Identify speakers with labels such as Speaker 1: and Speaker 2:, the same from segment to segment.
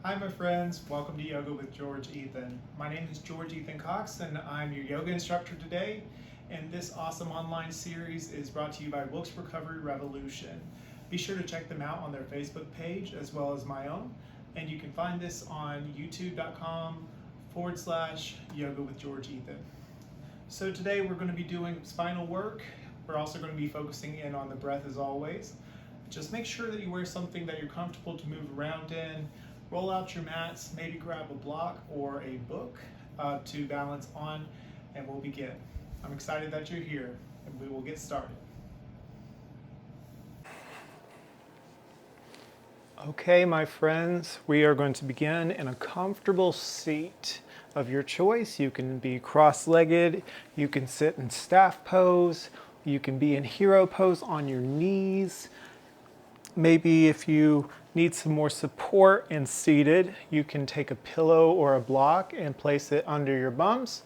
Speaker 1: Hi my friends, welcome to Yoga with George Ethan. My name is George Ethan Cox and I'm your yoga instructor today. And this awesome online series is brought to you by Wilkes Recovery Revolution. Be sure to check them out on their Facebook page as well as my own. And you can find this on youtube.com/yoga with George Ethan. So today we're going to be doing spinal work. We're also going to be focusing in on the breath as always. Just make sure that you wear something that you're comfortable to move around in. Roll out your mats, maybe grab a block or a book to balance on, and we'll begin. I'm excited that you're here, and we will get started. Okay, my friends, we are going to begin in a comfortable seat of your choice. You can be cross-legged, you can sit in staff pose, you can be in hero pose on your knees. Maybe if you need some more support and seated, you can take a pillow or a block and place it under your bums,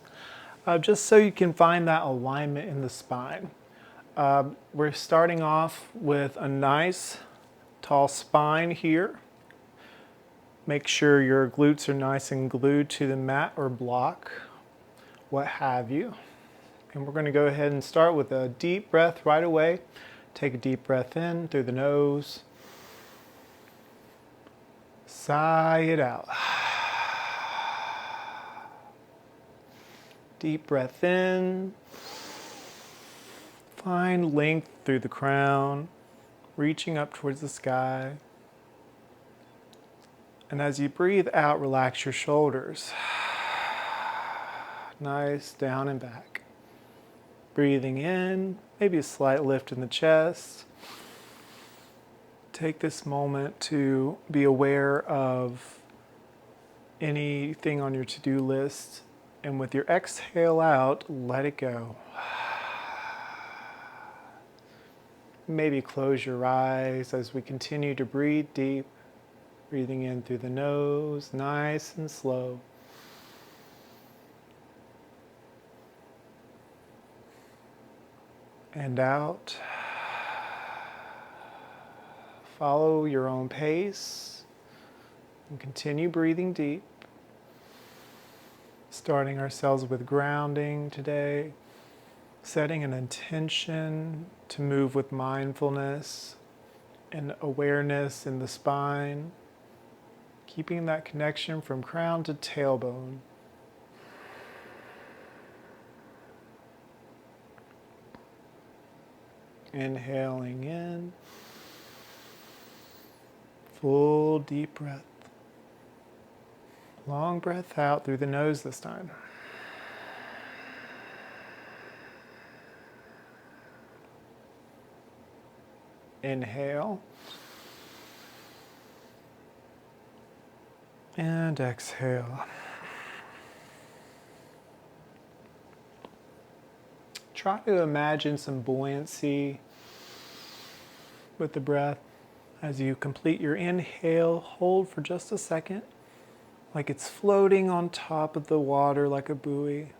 Speaker 1: just so you can find that alignment in the spine. We're starting off with a nice tall spine here. Make sure your glutes are nice and glued to the mat or block, what have you. And we're going to go ahead and start with a deep breath right away. Take a deep breath in through the nose. Sigh it out. Deep breath in. Find length through the crown, reaching up towards the sky. And as you breathe out, relax your shoulders. Nice, down and back. Breathing in, maybe a slight lift in the chest. Take this moment to be aware of anything on your to-do list, and with your exhale out, let it go. Maybe close your eyes as we continue to breathe deep, breathing in through the nose, nice and slow. And out. Follow your own pace and continue breathing deep. Starting ourselves with grounding today, setting an intention to move with mindfulness and awareness in the spine, keeping that connection from crown to tailbone. Inhaling in, full deep breath. Long breath out through the nose this time. Inhale. And exhale. Try to imagine some buoyancy with the breath. As you complete your inhale, hold for just a second, like it's floating on top of the water like a buoy.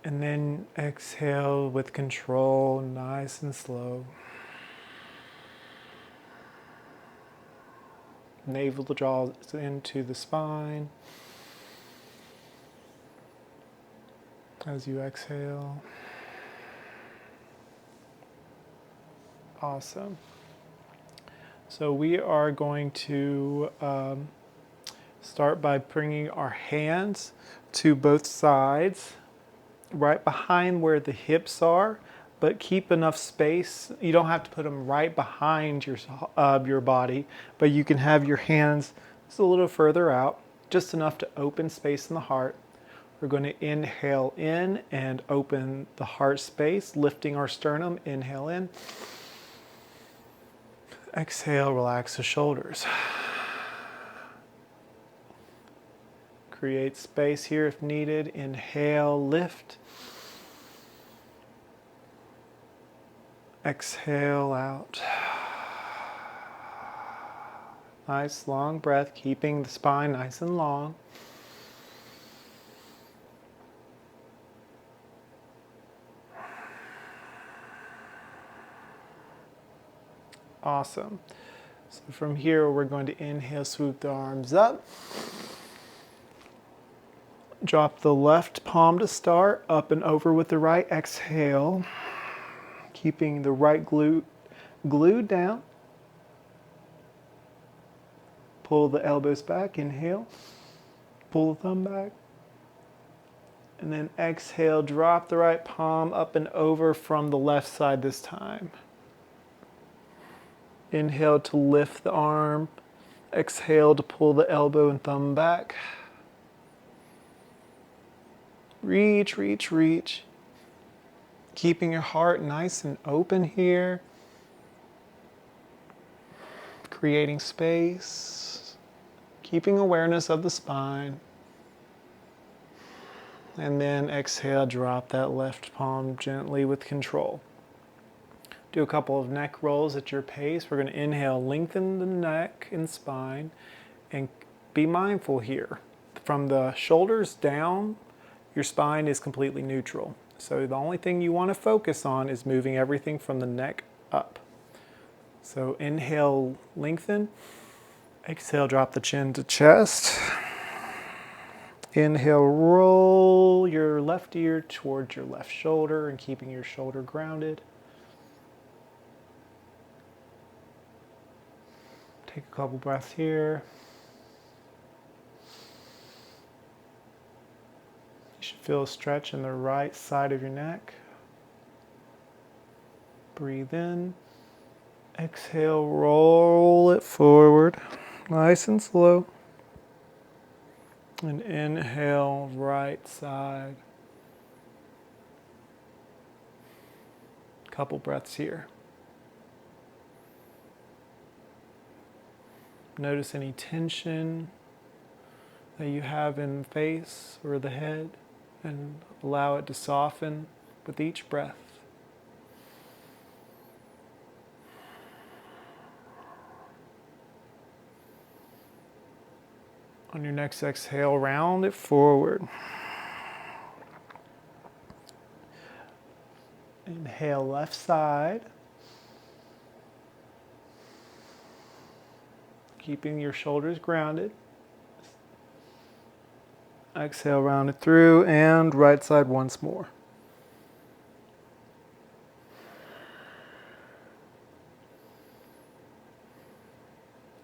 Speaker 1: And then exhale with control, nice and slow. Navel draws into the spine as you exhale. Awesome. So we are going to start by bringing our hands to both sides, right behind where the hips are, but keep enough space. You don't have to put them right behind your body, but you can have your hands just a little further out, just enough to open space in the heart. We're going to inhale in and open the heart space, lifting our sternum. Inhale in. Exhale, relax the shoulders. Create space here if needed. Inhale, lift. Exhale out. Nice long breath, keeping the spine nice and long. Awesome. So from here, we're going to inhale, swoop the arms up. Drop the left palm to start, up and over with the right. Exhale, keeping the right glute glued down. Pull the elbows back, inhale. Pull the thumb back. And then exhale, drop the right palm up and over from the left side this time. Inhale to lift the arm. Exhale to pull the elbow and thumb back. Reach, reach, reach. Keeping your heart nice and open here. Creating space. Keeping awareness of the spine. And then exhale, drop that left palm gently with control. Do a couple of neck rolls at your pace. We're going to inhale, lengthen the neck and spine, and be mindful here. From the shoulders down, your spine is completely neutral. So the only thing you want to focus on is moving everything from the neck up. So inhale, lengthen. Exhale, drop the chin to chest. Inhale, roll your left ear towards your left shoulder and keeping your shoulder grounded. Take a couple breaths here. You should feel a stretch in the right side of your neck. Breathe in. Exhale, roll it forward, nice and slow. And inhale, right side. Couple breaths here. Notice any tension that you have in the face or the head, and allow it to soften with each breath. On your next exhale, round it forward. Inhale, left side. Keeping your shoulders grounded. Exhale, round it through, and right side once more.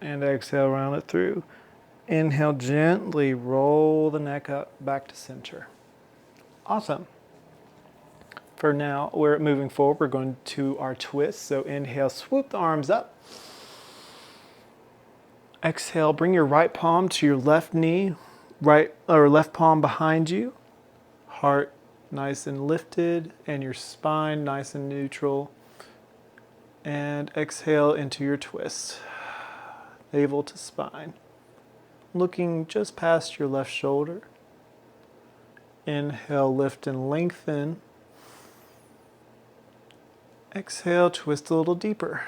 Speaker 1: And exhale, round it through. Inhale, gently roll the neck up back to center. Awesome. For now, we're moving forward. We're going to our twist. So inhale, swoop the arms up. Exhale, bring your right palm to your left knee, right or left palm behind you. Heart nice and lifted, and your spine nice and neutral. And exhale into your twist. Navel to spine. Looking just past your left shoulder. Inhale, lift and lengthen. Exhale, twist a little deeper.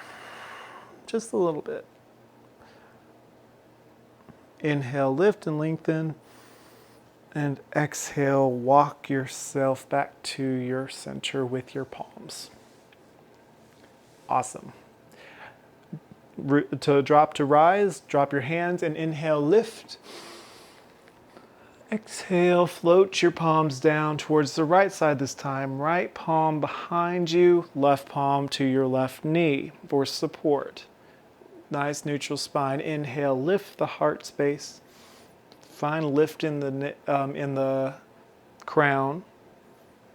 Speaker 1: Just a little bit. Inhale, lift and lengthen. And exhale, walk yourself back to your center with your palms. Awesome. To drop to rise, drop your hands and inhale, lift. Exhale, float your palms down towards the right side this time. Right palm behind you, left palm to your left knee for support. Nice neutral spine. Inhale, lift the heart space. Find lift in the crown.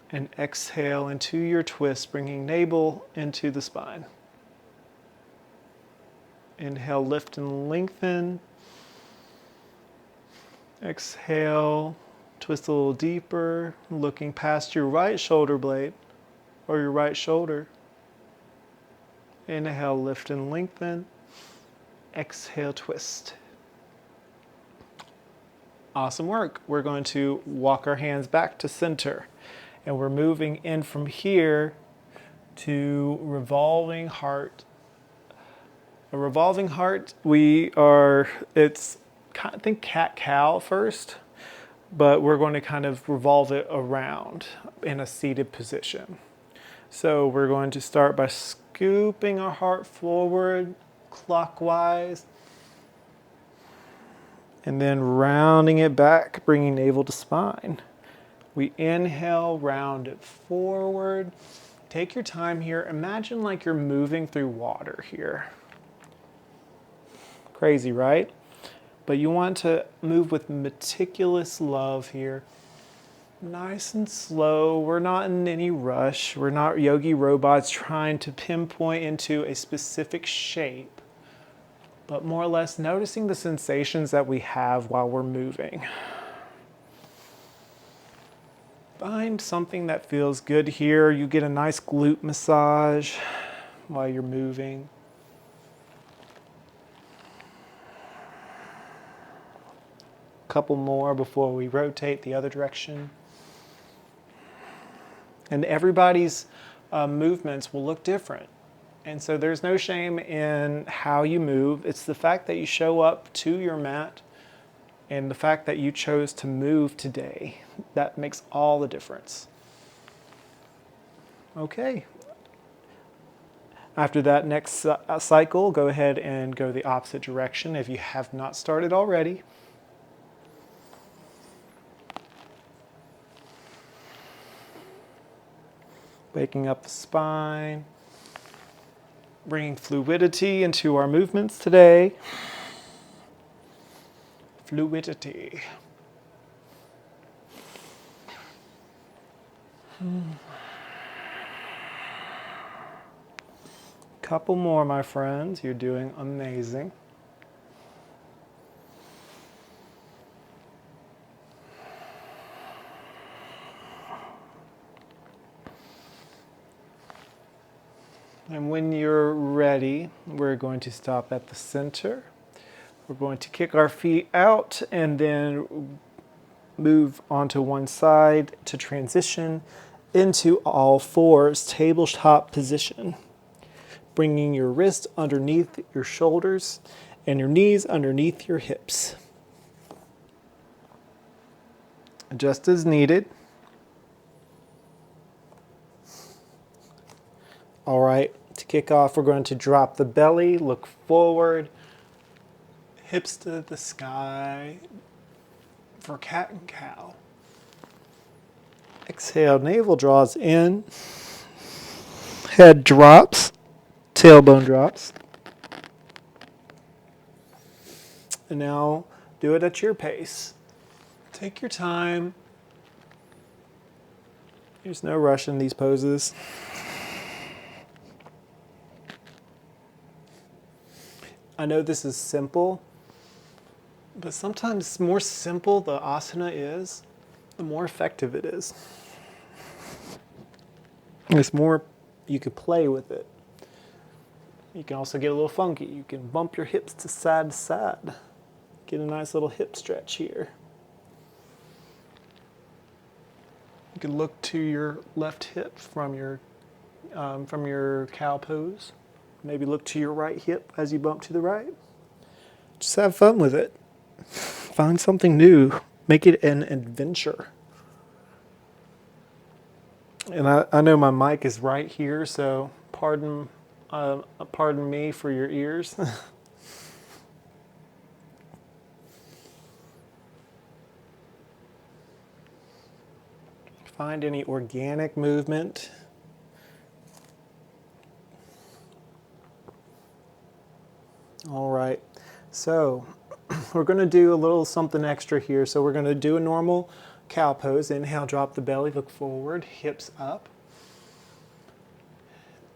Speaker 1: And exhale into your twist, bringing navel into the spine. Inhale, lift and lengthen. Exhale, twist a little deeper, looking past your right shoulder blade or your right shoulder. Inhale, lift and lengthen. Exhale, twist. Awesome work. We're going to walk our hands back to center. And we're moving in from here to revolving heart. A revolving heart, it's I think cat-cow first, but we're going to kind of revolve it around in a seated position. So we're going to start by scooping our heart forward, clockwise. And then rounding it back, bringing navel to spine. We inhale, round it forward. Take your time here. Imagine like you're moving through water here. Crazy, right? But you want to move with meticulous love here. Nice and slow. We're not in any rush. We're not yogi robots trying to pinpoint into a specific shape, but more or less noticing the sensations that we have while we're moving. Find something that feels good here. You get a nice glute massage while you're moving. A couple more before we rotate the other direction. And everybody's movements will look different. And so there's no shame in how you move. It's the fact that you show up to your mat and the fact that you chose to move today. That makes all the difference. Okay. After that next cycle, go ahead and go the opposite direction if you have not started already. Waking up the spine, bringing fluidity into our movements today. Fluidity. Couple more, my friends. You're doing amazing. And when you're ready, we're going to stop at the center. We're going to kick our feet out and then move onto one side to transition into all fours, tabletop position. Bringing your wrist underneath your shoulders and your knees underneath your hips. Just as needed. All right, to kick off, we're going to drop the belly, look forward, hips to the sky for cat and cow. Exhale, navel draws in, head drops, tailbone drops. And now do it at your pace. Take your time. There's no rush in these poses. I know this is simple, but sometimes the more simple the asana is, the more effective it is. There's more you could play with it. You can also get a little funky. You can bump your hips to side. Get a nice little hip stretch here. You can look to your left hip from your cow pose. Maybe look to your right hip as you bump to the right. Just have fun with it. Find something new. Make it an adventure. And I know my mic is right here, so pardon me for your ears. Find any organic movement. All right, so we're going to do a little something extra here. So we're going to do a normal cow pose. Inhale, drop the belly, look forward, hips up.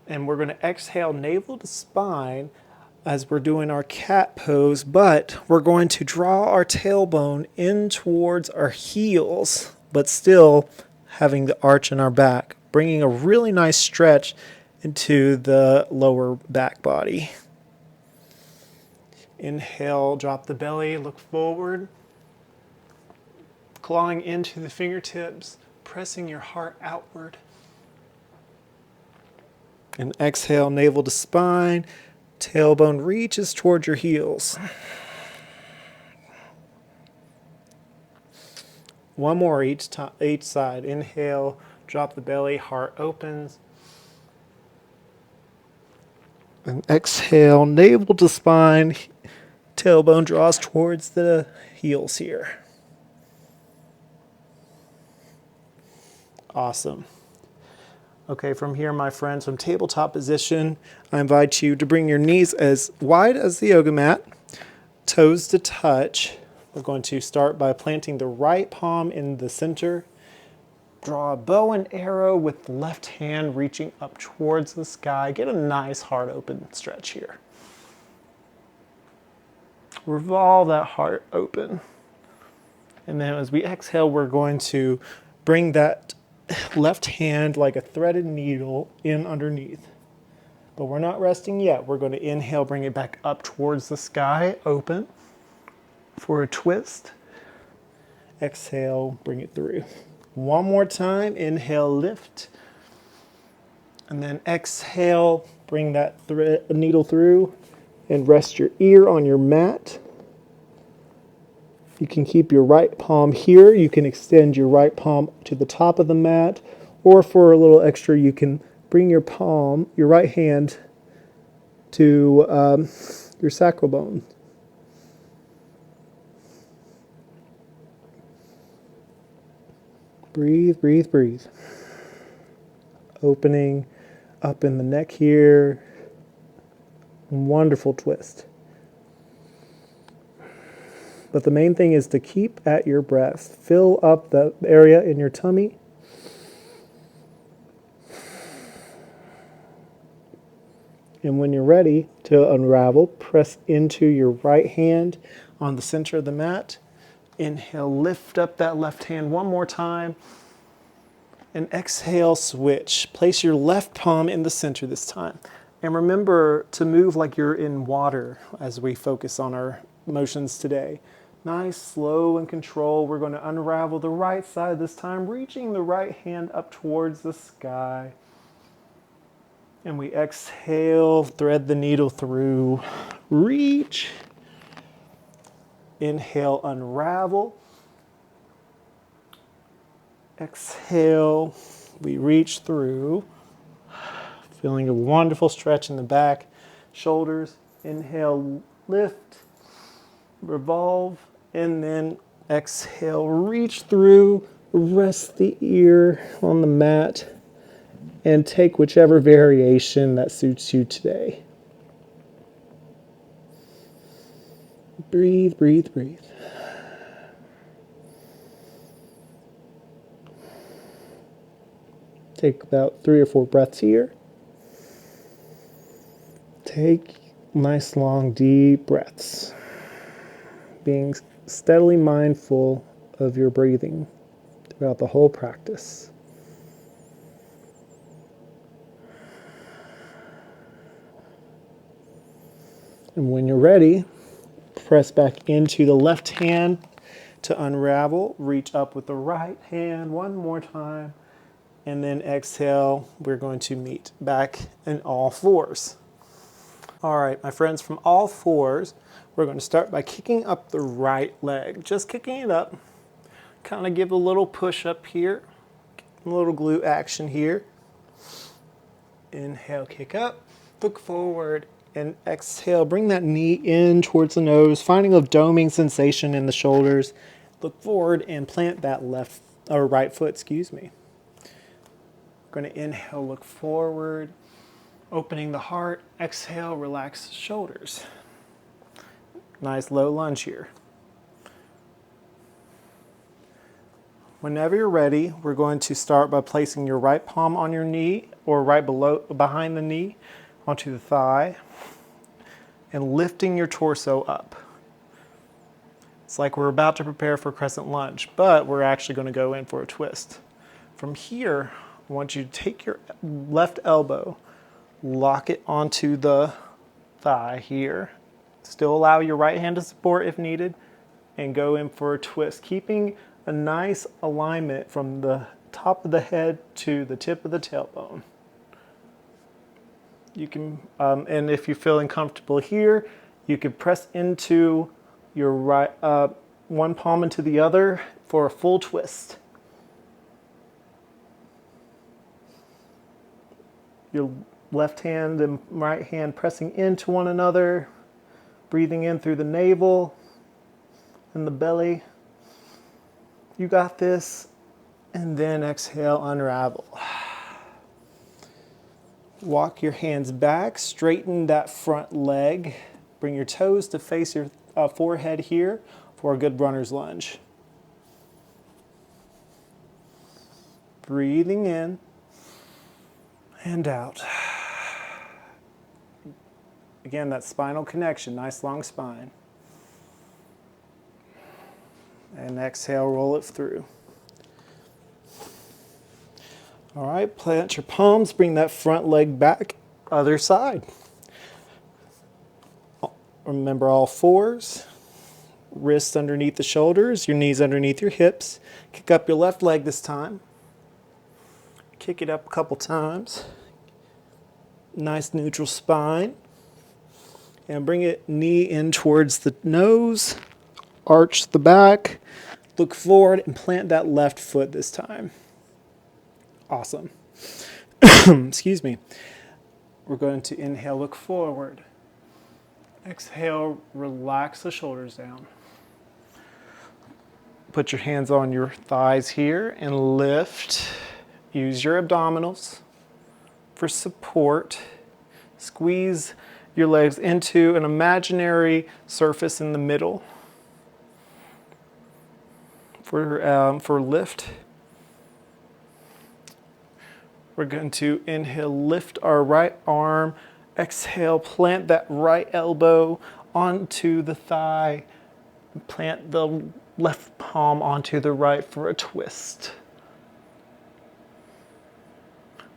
Speaker 1: And we're going to exhale, navel to spine as we're doing our cat pose, but we're going to draw our tailbone in towards our heels, but still having the arch in our back, bringing a really nice stretch into the lower back body. Inhale, drop the belly, look forward. Clawing into the fingertips, pressing your heart outward. And exhale, navel to spine, tailbone reaches towards your heels. One more each side. Inhale, drop the belly, heart opens. And exhale, navel to spine, tailbone draws towards the heels here. Awesome. Okay, from here, my friends, from tabletop position, I invite you to bring your knees as wide as the yoga mat, toes to touch. We're going to start by planting the right palm in the center. Draw a bow and arrow with the left hand reaching up towards the sky. Get a nice heart open stretch here. Revolve that heart open. And then as we exhale, we're going to bring that left hand like a threaded needle in underneath. But we're not resting yet. We're going to inhale, bring it back up towards the sky, open for a twist. Exhale, bring it through. One more time, inhale, lift. And then exhale, bring that needle through and rest your ear on your mat. You can keep your right palm here. You can extend your right palm to the top of the mat. Or for a little extra, you can bring your palm, your right hand, to your sacral bone. Breathe, breathe, breathe. Opening up in the neck here. Wonderful twist. But the main thing is to keep at your breath. Fill up the area in your tummy. And when you're ready to unravel, press into your right hand on the center of the mat. Inhale, lift up that left hand one more time. And exhale, switch. Place your left palm in the center this time. And remember to move like you're in water as we focus on our motions today. Nice, slow, and control. We're going to unravel the right side this time, reaching the right hand up towards the sky. And we exhale, thread the needle through, reach. Inhale, unravel. Exhale, we reach through. Feeling a wonderful stretch in the back, shoulders. Inhale, lift, revolve, and then exhale, reach through, rest the ear on the mat, and take whichever variation that suits you today. Breathe, breathe, breathe. Take about 3 or 4 breaths here. Take nice, long, deep breaths. Being steadily mindful of your breathing throughout the whole practice. And when you're ready, press back into the left hand to unravel. Reach up with the right hand one more time. And then exhale, we're going to meet back in all fours. All right, my friends, from all fours, we're going to start by kicking up the right leg. Just kicking it up. Kind of give a little push up here. A little glute action here. Inhale, kick up. Look forward. And exhale, bring that knee in towards the nose, finding a doming sensation in the shoulders. Look forward and plant that right foot, We're going to inhale, look forward, opening the heart. Exhale, relax the shoulders. Nice low lunge here. Whenever you're ready, we're going to start by placing your right palm on your knee or right behind the knee onto the thigh and lifting your torso up. It's like we're about to prepare for crescent lunge, but we're actually going to go in for a twist. From here, I want you to take your left elbow, lock it onto the thigh here. Still allow your right hand to support if needed, and go in for a twist, keeping a nice alignment from the top of the head to the tip of the tailbone. You can, and if you're feeling comfortable here, you can press into your right, one palm into the other for a full twist. You're Left hand and right hand pressing into one another, breathing in through the navel and the belly. You got this. And then exhale, unravel. Walk your hands back, straighten that front leg. Bring your toes to face your forehead here for a good runner's lunge. Breathing in and out. Again, that spinal connection, nice long spine. And exhale, roll it through. All right, plant your palms, bring that front leg back, other side. Remember all fours, wrists underneath the shoulders, your knees underneath your hips. Kick up your left leg this time. Kick it up a couple times. Nice neutral spine. And bring it knee in towards the nose, arch the back, look forward and plant that left foot this time. Awesome. Excuse me. We're going to inhale, look forward. Exhale, relax the shoulders down. Put your hands on your thighs here and lift. Use your abdominals for support. Squeeze your legs into an imaginary surface in the middle for lift. We're going to inhale, lift our right arm. Exhale, plant that right elbow onto the thigh. Plant the left palm onto the right for a twist.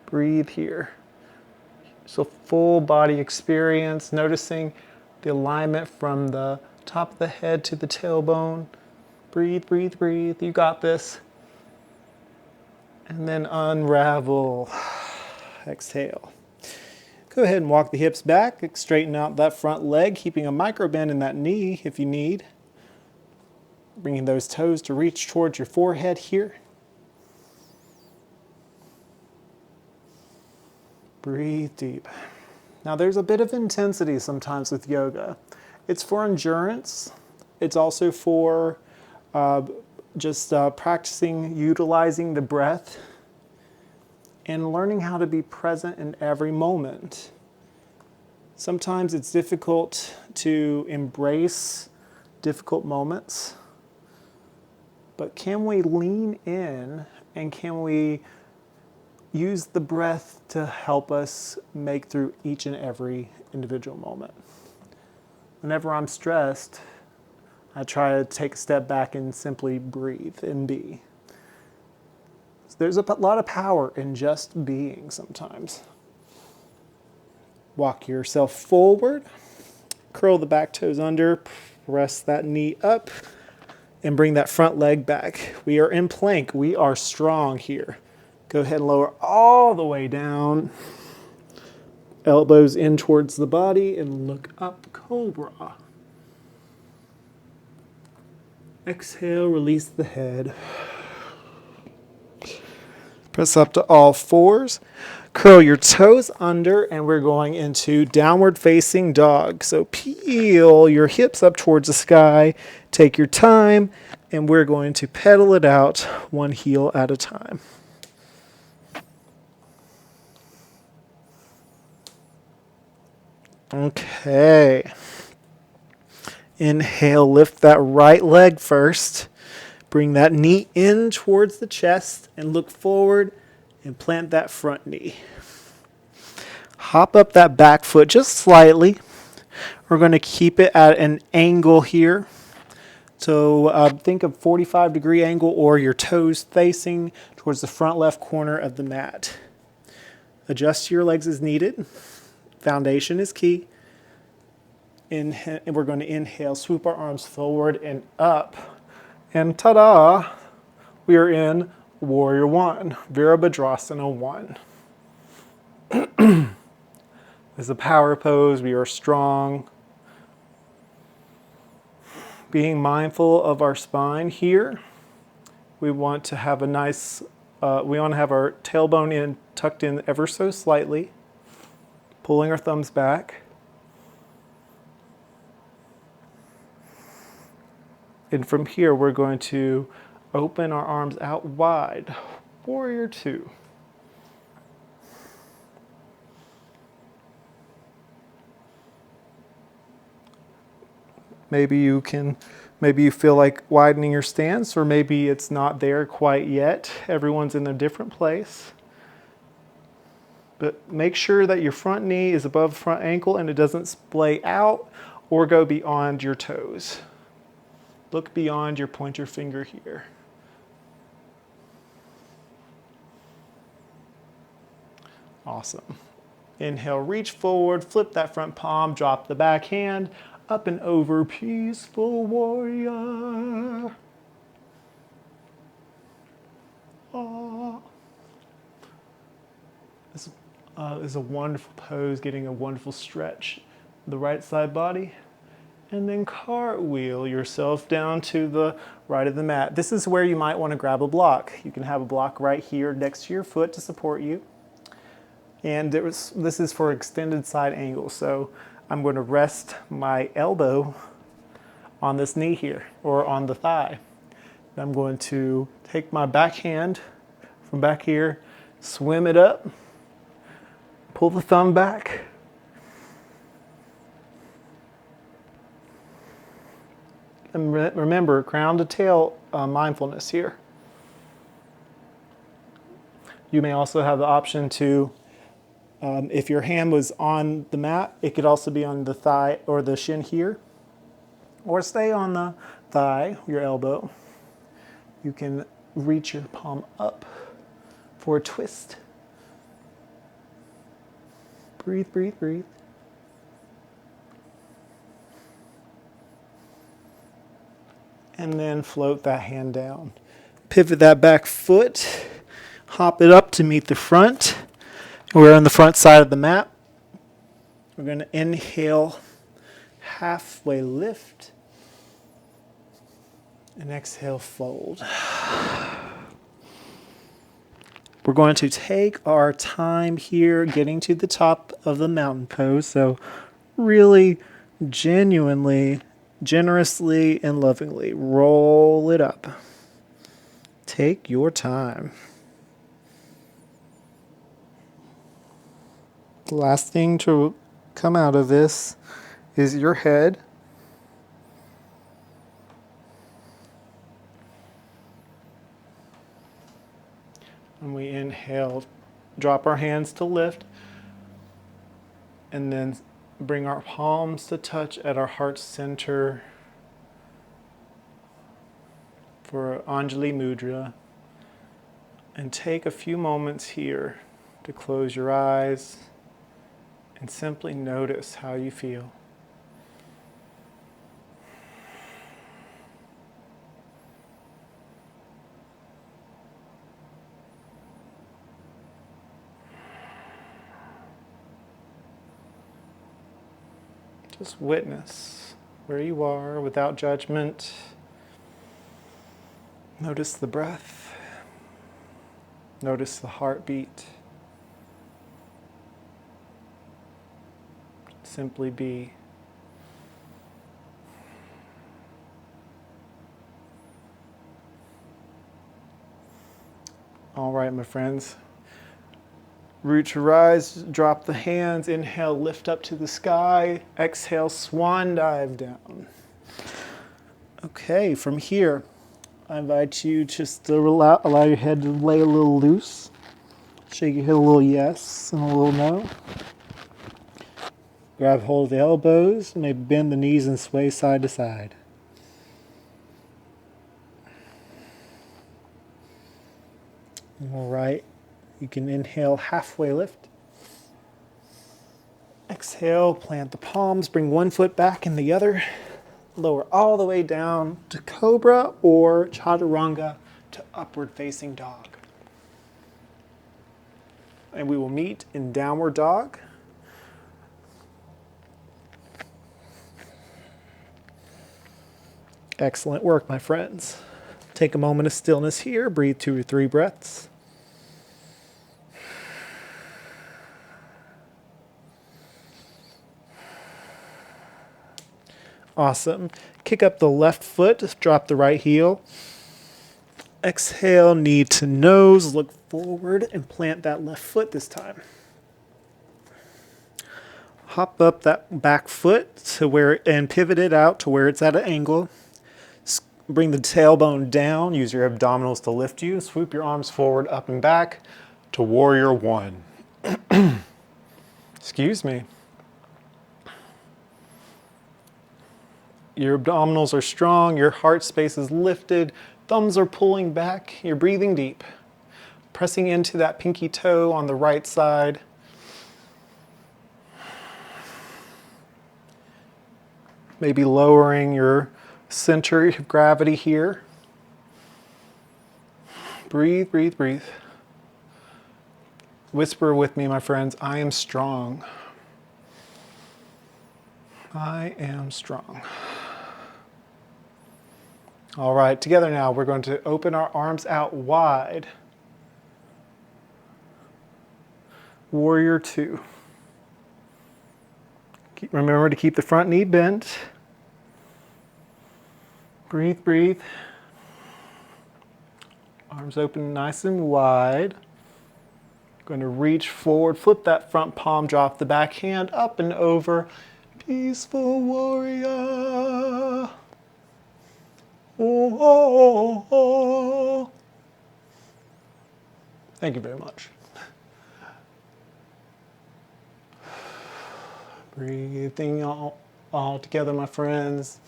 Speaker 1: Breathe here. So full body experience, noticing the alignment from the top of the head to the tailbone. Breathe, breathe, breathe. You got this. And then unravel. Exhale. Go ahead and walk the hips back. Straighten out that front leg, keeping a micro bend in that knee if you need. Bringing those toes to reach towards your forehead here. Breathe deep. Now there's a bit of intensity sometimes with yoga. It's for endurance. It's also for practicing utilizing the breath and learning how to be present in every moment. Sometimes it's difficult to embrace difficult moments, but can we lean in and can we use the breath to help us make through each and every individual moment? Whenever I'm stressed, I try to take a step back and simply breathe and be. There's a lot of power in just being sometimes. Walk yourself forward, curl the back toes under, press that knee up, and bring that front leg back. We are in plank. We are strong here. Go ahead and lower all the way down. Elbows in towards the body and look up, cobra. Exhale, release the head. Press up to all fours. Curl your toes under and we're going into downward facing dog. So peel your hips up towards the sky. Take your time and we're going to pedal it out one heel at a time. Okay. Inhale, lift that right leg first. Bring that knee in towards the chest and look forward and plant that front knee. Hop up that back foot just slightly. We're going to keep it at an angle here. So think of 45-degree angle or your toes facing towards the front left corner of the mat. Adjust your legs as needed. Foundation is key. And we're going to inhale, swoop our arms forward and up. And ta-da, we are in Warrior One, Virabhadrasana 1. This is a power pose. We are strong. Being mindful of our spine here. We want to have a nice, we want to have our tailbone tucked in ever so slightly. pulling our thumbs back. And from here, we're going to open our arms out wide. Warrior two. Maybe you feel like widening your stance, or maybe it's not there quite yet. Everyone's in a different place. But make sure that your front knee is above front ankle and it doesn't splay out or go beyond your toes. Look beyond your pointer finger here. Awesome. Inhale, reach forward, flip that front palm, drop the back hand, up and over, peaceful warrior. This is a wonderful pose, getting a wonderful stretch. The right side body. And then cartwheel yourself down to the right of the mat. This is where you might want to grab a block. You can have a block right here next to your foot to support you. And this is for extended side angle. So I'm going to rest my elbow on this knee here, or on the thigh. I'm going to take my back hand from back here, swim it up, pull the thumb back, and remember, crown to tail mindfulness here. You may also have the option to, if your hand was on the mat, it could also be on the thigh or the shin here, or stay on the thigh, your elbow. You can reach your palm up for a twist. Breathe, breathe, breathe. And then float that hand down. Pivot that back foot, hop it up to meet the front. We're on the front side of the mat. We're going to inhale, halfway lift, and exhale, fold. We're going to take our time here getting to the top of the mountain pose. So really, genuinely, generously, and lovingly roll it up. Take your time. The last thing to come out of this is your head. When we inhale, drop our hands to lift, and then bring our palms to touch at our heart center for Anjali Mudra. And take a few moments here to close your eyes and simply notice how you feel. Just witness where you are without judgment. Notice the breath. Notice the heartbeat. Simply be. All right, my friends. Root to rise, drop the hands, inhale, lift up to the sky, exhale, swan dive down. Okay, from here, I invite you just to allow your head to lay a little loose. Shake your head a little yes and a little no. Grab hold of the elbows, maybe bend the knees and sway side to side. All right. You can inhale, halfway lift. Exhale, plant the palms, bring one foot back and the other. Lower all the way down to Cobra or Chaturanga to upward facing dog. And we will meet in downward dog. Excellent work, my friends. Take a moment of stillness here. Breathe 2 or 3 breaths. Awesome. Kick up the left foot, drop the right heel. Exhale, knee to nose, look forward and plant that left foot this time. Hop up that back foot to where and pivot it out to where it's at an angle. Bring the tailbone down, use your abdominals to lift you. Swoop your arms forward, up and back to warrior one. Excuse me. Your abdominals are strong, your heart space is lifted, thumbs are pulling back, you're breathing deep. Pressing into that pinky toe on the right side. Maybe lowering your center of gravity here. Breathe, breathe, breathe. Whisper with me, my friends, I am strong. I am strong. All right, together now, we're going to open our arms out wide. Warrior two. Remember to keep the front knee bent. Breathe, breathe. Arms open nice and wide. Going to reach forward, flip that front palm, drop the back hand up and over. Peaceful warrior. Oh, oh, oh. Thank you very much. Breathing all together, my friends,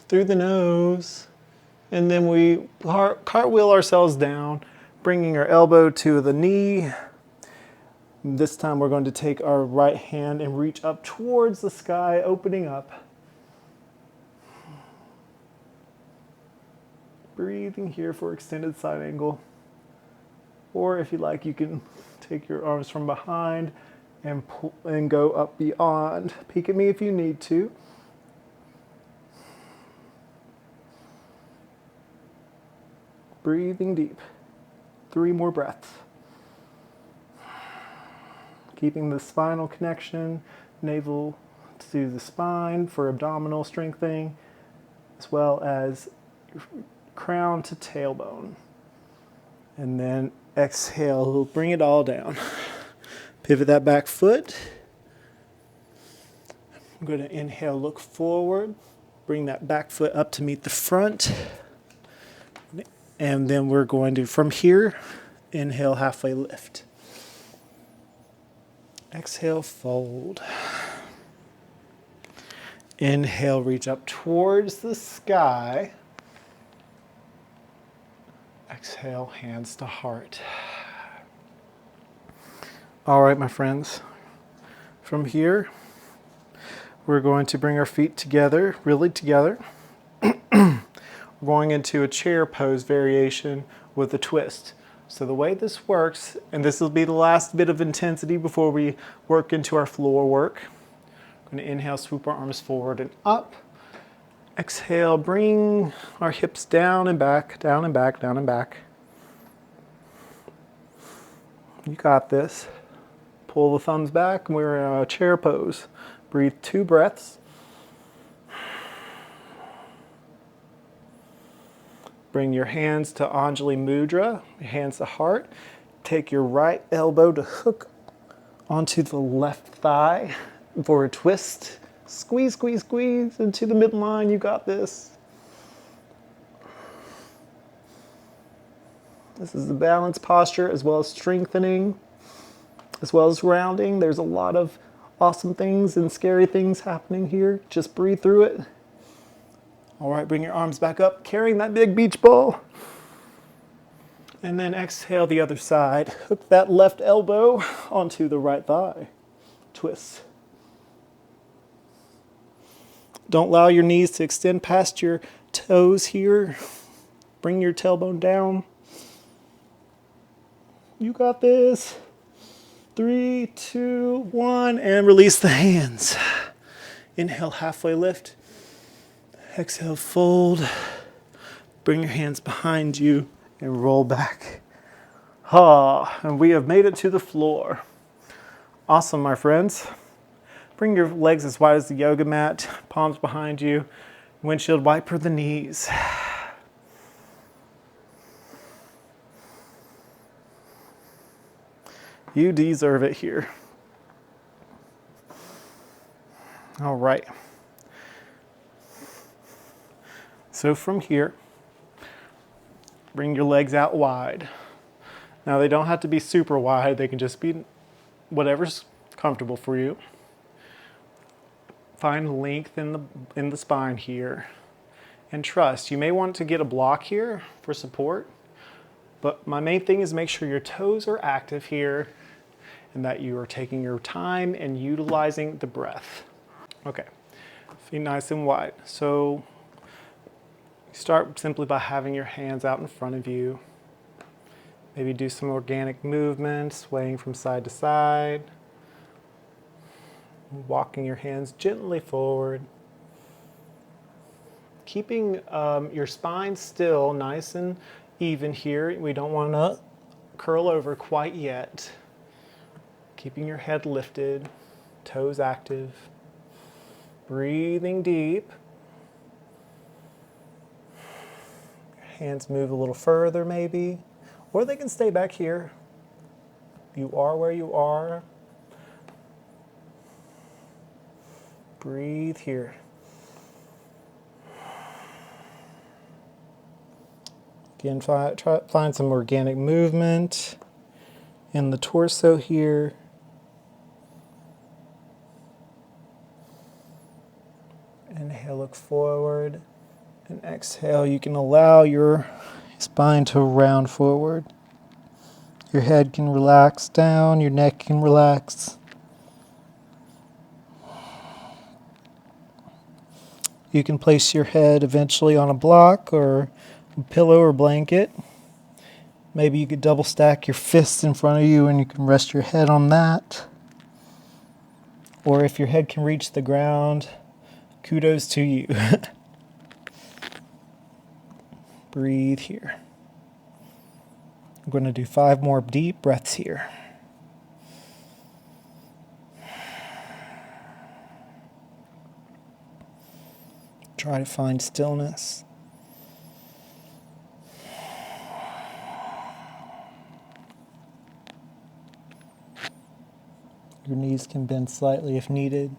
Speaker 1: through the nose. And then we cartwheel ourselves down, bringing our elbow to the knee. This time we're going to take our right hand and reach up towards the sky, opening up. Breathing here for extended side angle. Or if you like, you can take your arms from behind and pull and go up beyond. Peek at me if you need to. Breathing deep. 3 more breaths. Keeping the spinal connection, navel to the spine for abdominal strengthening, as well as crown to tailbone. And then exhale, bring it all down. Pivot that back foot. I'm going to inhale, look forward. Bring that back foot up to meet the front. And then we're going to, from here, inhale, halfway lift. Exhale, fold. Inhale, reach up towards the sky. Exhale, hands to heart. All right, my friends. From here, we're going to bring our feet together, really together. We're going into a chair pose variation with a twist. So the way this works, and this will be the last bit of intensity before we work into our floor work. I'm going to inhale, swoop our arms forward and up. Exhale, bring our hips down and back, down and back, down and back. You got this. Pull the thumbs back, and we're in a chair pose. Breathe 2 breaths. Bring your hands to Anjali Mudra, your hands to heart. Take your right elbow to hook onto the left thigh for a twist. Squeeze, squeeze, squeeze into the midline. You got this. This is the balance posture as well as strengthening, as well as grounding. There's a lot of awesome things and scary things happening here. Just breathe through it. All right, bring your arms back up, carrying that big beach ball. And then exhale the other side. Hook that left elbow onto the right thigh. Twist. Don't allow your knees to extend past your toes here. Bring your tailbone down. You got this. 3, 2, 1, and release the hands. Inhale, halfway lift. Exhale, fold. Bring your hands behind you and roll back. And we have made it to the floor. Awesome, my friends. Bring your legs as wide as the yoga mat, palms behind you, windshield wiper the knees. You deserve it here. All right. So from here, bring your legs out wide. Now they don't have to be super wide, they can just be whatever's comfortable for you. Find length in the spine here. And trust, you may want to get a block here for support, but my main thing is make sure your toes are active here and that you are taking your time and utilizing the breath. Okay, feet nice and wide. So start simply by having your hands out in front of you. Maybe do some organic movement, swaying from side to side. Walking your hands gently forward. Keeping your spine still nice and even here. We don't want to curl over quite yet. Keeping your head lifted, toes active. Breathing deep. Hands move a little further maybe, or they can stay back here. You are where you are. Breathe here. Again, find some organic movement in the torso here. Inhale, look forward. And exhale, you can allow your spine to round forward. Your head can relax down, your neck can relax. You can place your head eventually on a block or a pillow or blanket. Maybe you could double stack your fists in front of you and you can rest your head on that. Or if your head can reach the ground, kudos to you. Breathe here. I'm going to do 5 more deep breaths here. Try to find stillness. Your knees can bend slightly if needed.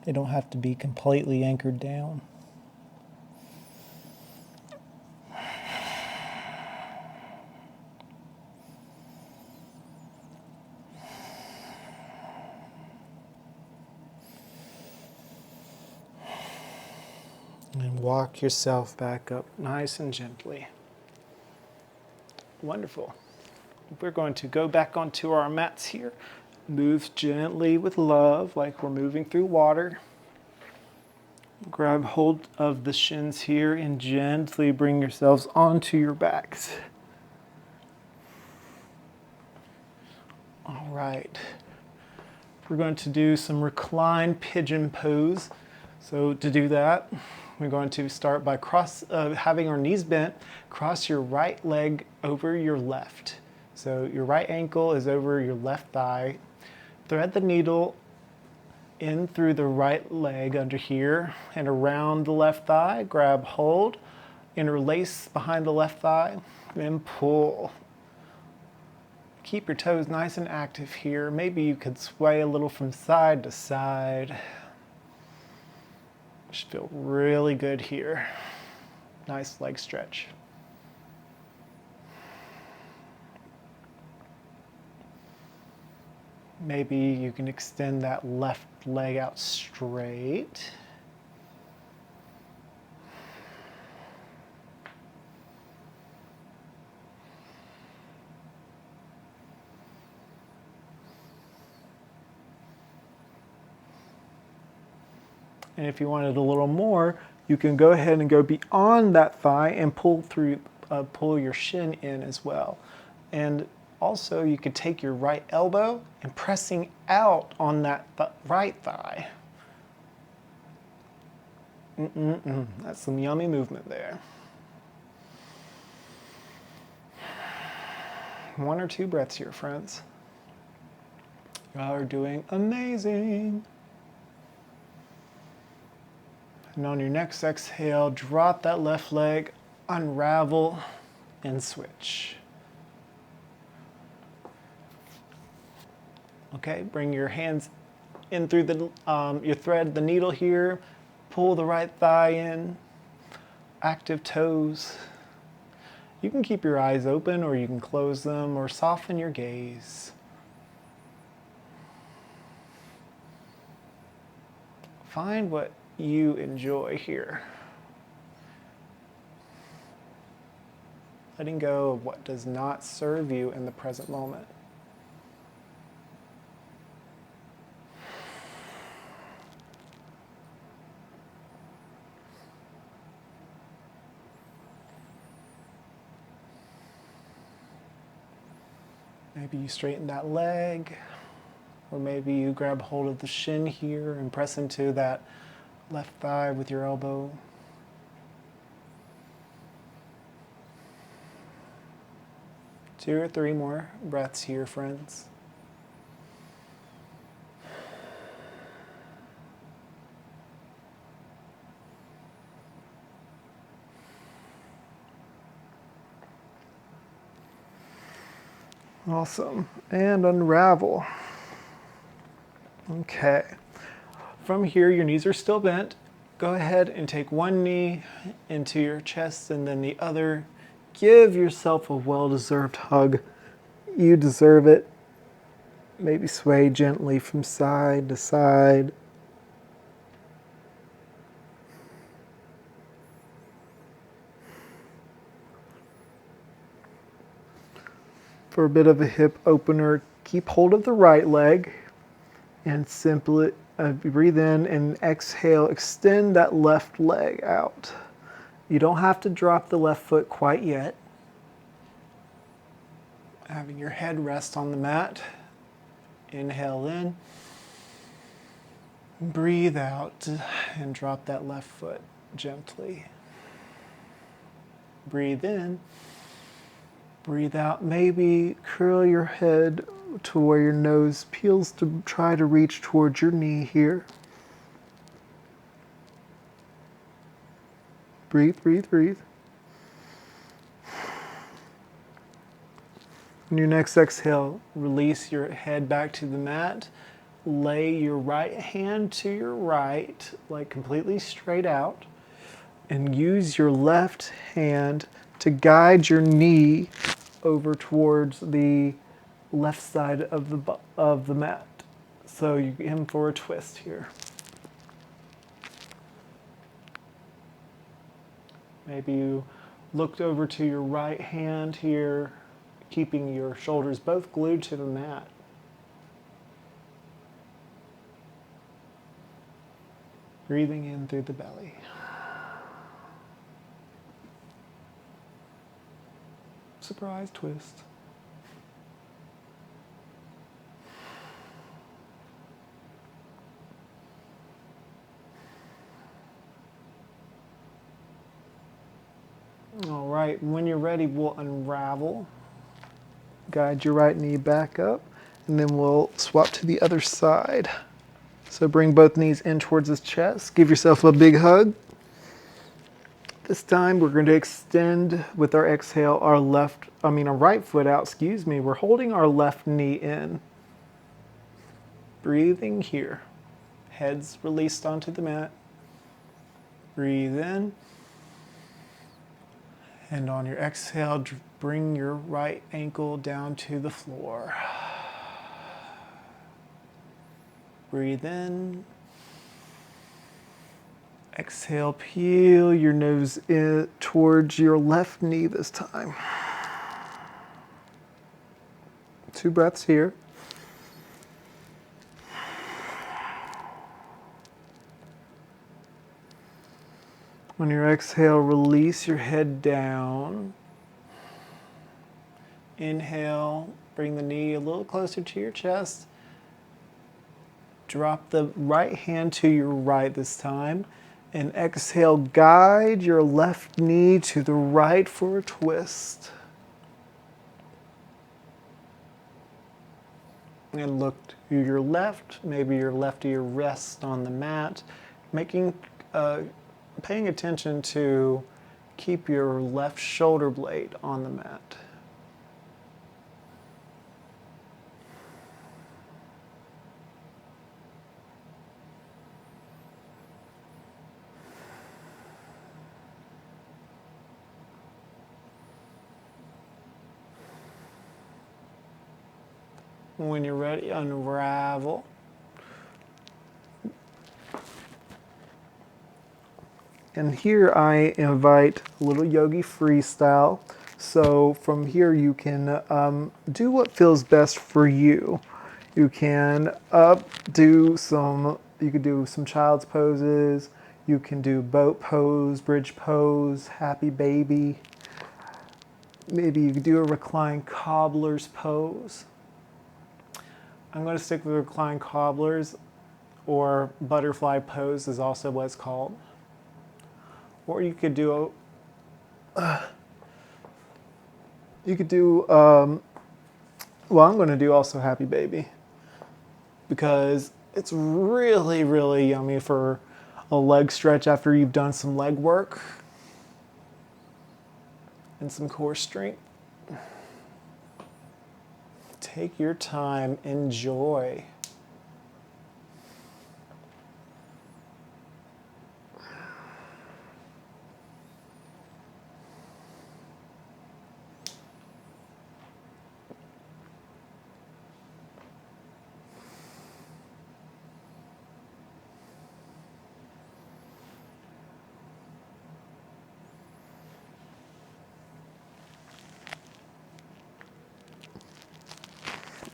Speaker 1: They don't have to be completely anchored down. And walk yourself back up nice and gently. Wonderful. We're going to go back onto our mats here. Move gently with love, like we're moving through water. Grab hold of the shins here and gently bring yourselves onto your backs. All right. We're going to do some reclined pigeon pose. So to do that, we're going to start by having our knees bent. Cross your right leg over your left. So your right ankle is over your left thigh. Thread the needle in through the right leg under here and around the left thigh. Grab hold, interlace behind the left thigh, and pull. Keep your toes nice and active here. Maybe you could sway a little from side to side. Should feel really good here. Nice leg stretch. Maybe you can extend that left leg out straight. And if you wanted a little more, you can go ahead and go beyond that thigh and pull your shin in as well. And also you could take your right elbow and pressing out on that right thigh. That's some yummy movement there. 1 or 2 breaths here, friends. You are doing amazing. And on your next exhale, drop that left leg, unravel, and switch. Okay, bring your hands in through your thread, the needle here. Pull the right thigh in, active toes. You can keep your eyes open or you can close them or soften your gaze. Find what you enjoy here. Letting go of what does not serve you in the present moment. Maybe you straighten that leg, or maybe you grab hold of the shin here and press into that left thigh with your elbow. Two or three more breaths here, friends. Awesome. And unravel. Okay. From here, your knees are still bent. Go ahead and take one knee into your chest and then the other. Give yourself a well-deserved hug. You deserve it. Maybe sway gently from side to side. For a bit of a hip opener, keep hold of the right leg and simply breathe in and exhale. Extend that left leg out. You don't have to drop the left foot quite yet. Having your head rest on the mat. Inhale in. Breathe out and drop that left foot gently. Breathe in. Breathe out. Maybe curl your head to where your nose peels to try to reach towards your knee here. Breathe, breathe, breathe. On your next exhale, release your head back to the mat. Lay your right hand to your right, like completely straight out, and use your left hand to guide your knee over towards the left side of the mat. So you aim for a twist here. Maybe you looked over to your right hand here, keeping your shoulders both glued to the mat. Breathing in through the belly. Surprise twist. All right, when you're ready, we'll unravel. Guide your right knee back up, and then we'll swap to the other side. So bring both knees in towards the chest. Give yourself a big hug. This time we're going to extend with our exhale our right foot out, We're holding our left knee in. Breathing here. Heads released onto the mat. Breathe in. And on your exhale, bring your right ankle down to the floor. Breathe in. Exhale, peel your nose in towards your left knee this time. 2 breaths here. On your exhale, release your head down. Inhale, bring the knee a little closer to your chest. Drop the right hand to your right this time. And exhale, guide your left knee to the right for a twist. and look to your left. Maybe your left ear rests on the mat, making, paying attention to keep your left shoulder blade on the mat. When you're ready, unravel. And here I invite a little yogi freestyle. So from here you can do what feels best for you. You can do some, you could do some child's poses. You can do boat pose, bridge pose, happy baby. Maybe you could do a reclined cobbler's pose. I'm going to stick with reclined cobblers, or butterfly pose is also what it's called. Or you could do well, I'm going to do also happy baby, because it's really, really yummy for a leg stretch after you've done some leg work and some core strength. Take your time, enjoy.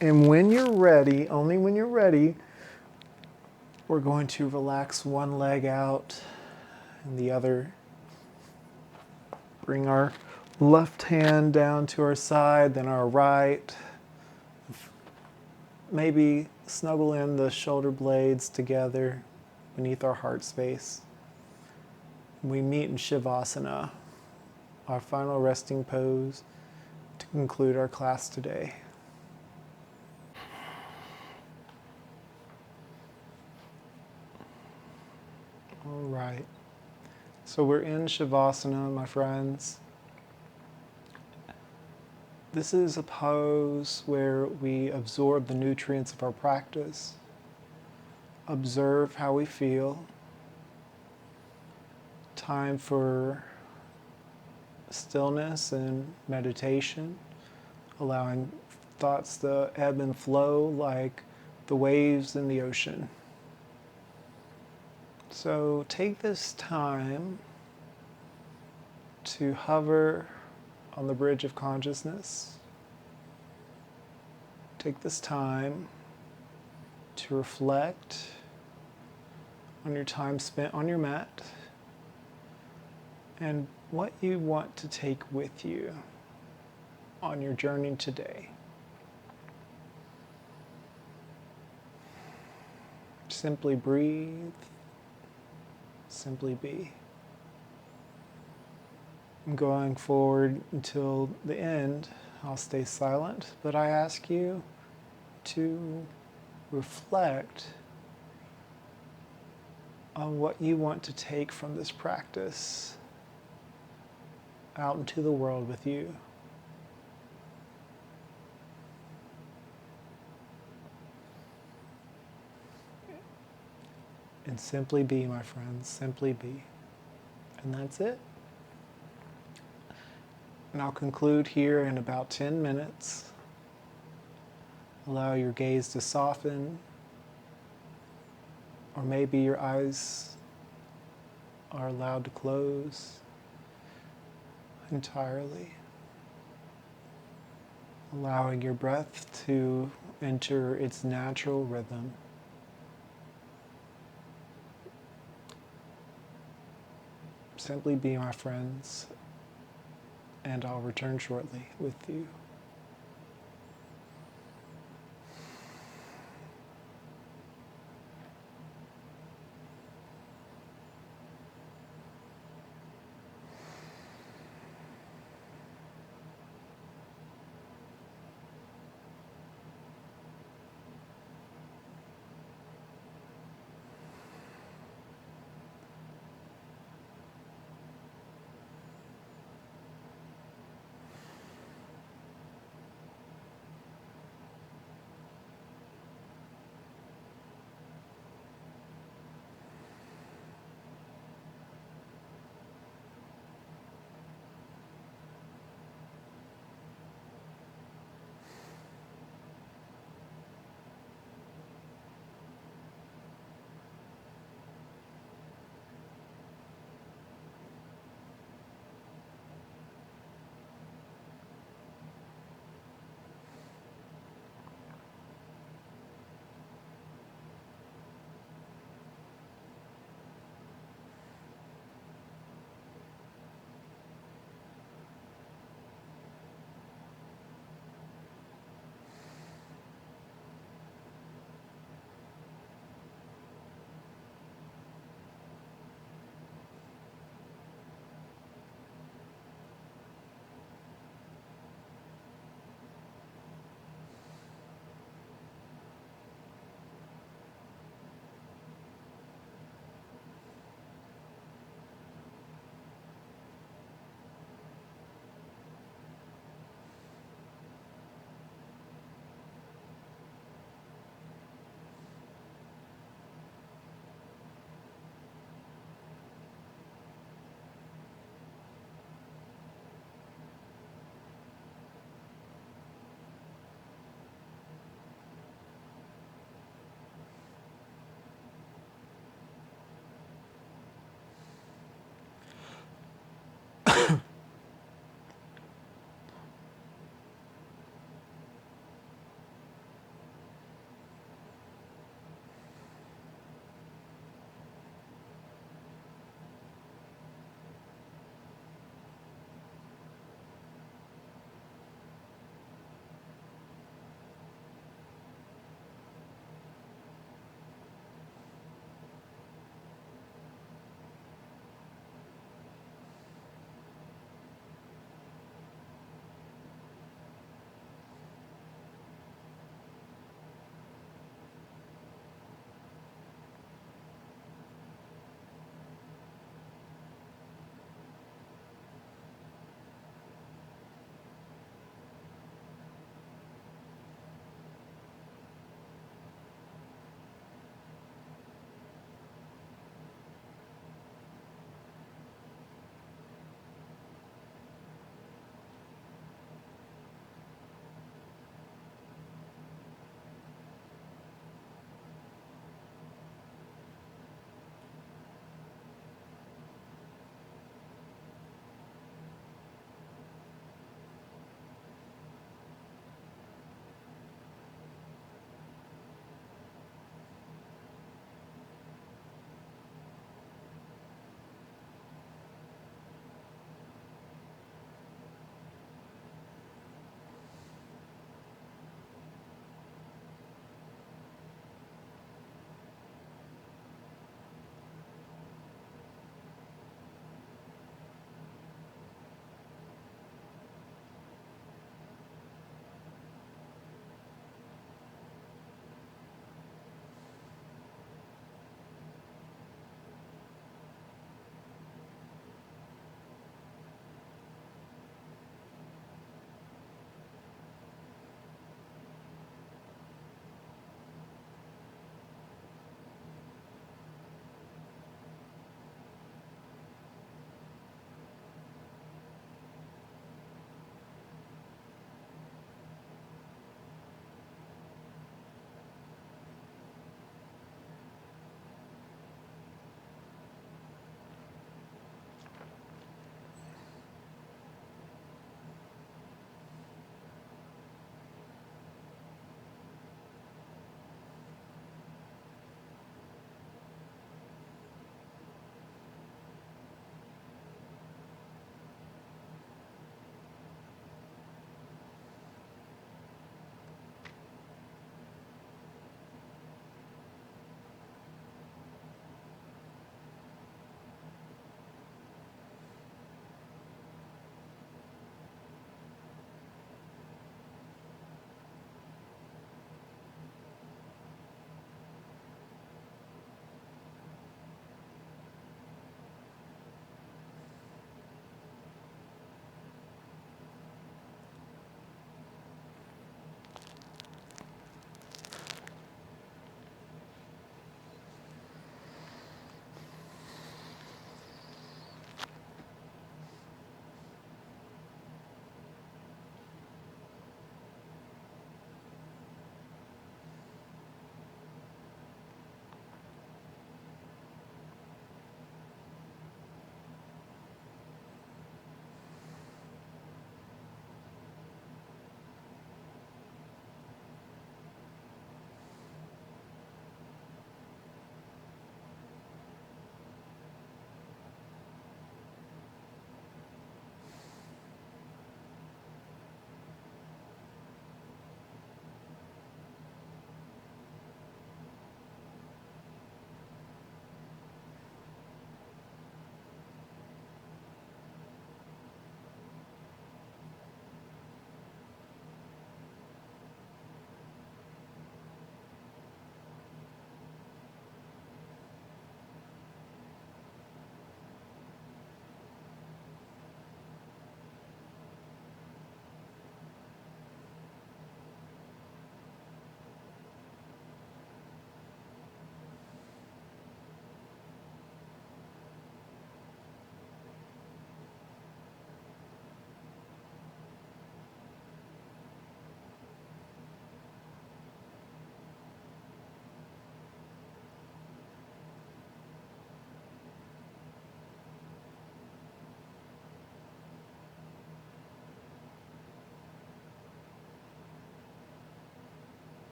Speaker 1: And when you're ready, only when you're ready, we're going to relax one leg out and the other. Bring our left hand down to our side, then our right. Maybe snuggle in the shoulder blades together beneath our heart space. We meet in Shavasana, our final resting pose, to conclude our class today. All right. So we're in Shavasana, my friends. This is a pose where we absorb the nutrients of our practice, observe how we feel. Time for stillness and meditation, allowing thoughts to ebb and flow like the waves in the ocean. So take this time to hover on the bridge of consciousness. Take this time to reflect on your time spent on your mat and what you want to take with you on your journey today. Simply breathe, simply be. Going forward until the end, I'll stay silent, but I ask you to reflect on what you want to take from this practice out into the world with you. And simply be, my friends, simply be. And that's it. And I'll conclude here in about 10 minutes. Allow your gaze to soften, or maybe your eyes are allowed to close entirely. Allowing your breath to enter its natural rhythm. Simply be, my friends, and I'll return shortly with you.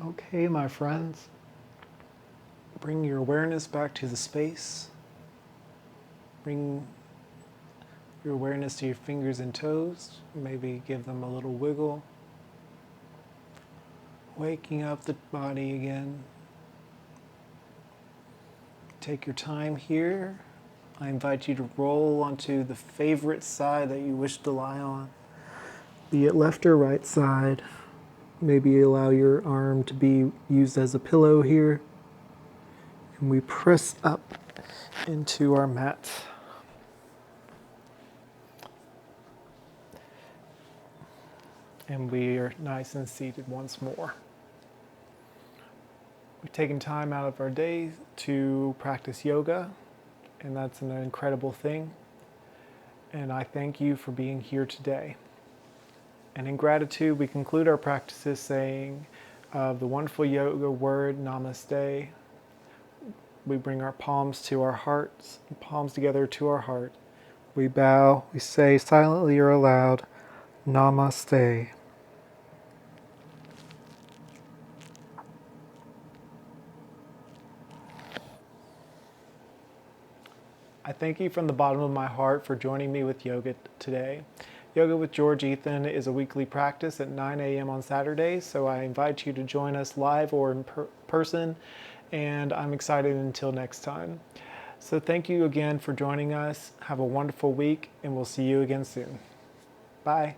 Speaker 1: Okay, my friends, bring your awareness back to the space. Bring your awareness to your fingers and toes. Maybe give them a little wiggle. Waking up the body again. Take your time here. I invite you to roll onto the favorite side that you wish to lie on, be it left or right side. Maybe allow your arm to be used as a pillow here. And we press up into our mat. And we are nice and seated once more. We've taken time out of our day to practice yoga, and that's an incredible thing. And I thank you for being here today. And in gratitude, we conclude our practices saying the wonderful yoga word, namaste. We bring our palms to our hearts, palms together to our heart. We bow, we say silently or aloud, namaste. I thank you from the bottom of my heart for joining me with yoga today. Yoga with George Ethan is a weekly practice at 9 a.m. on Saturdays, so I invite you to join us live or in person, and I'm excited until next time. So thank you again for joining us. Have a wonderful week, and we'll see you again soon. Bye.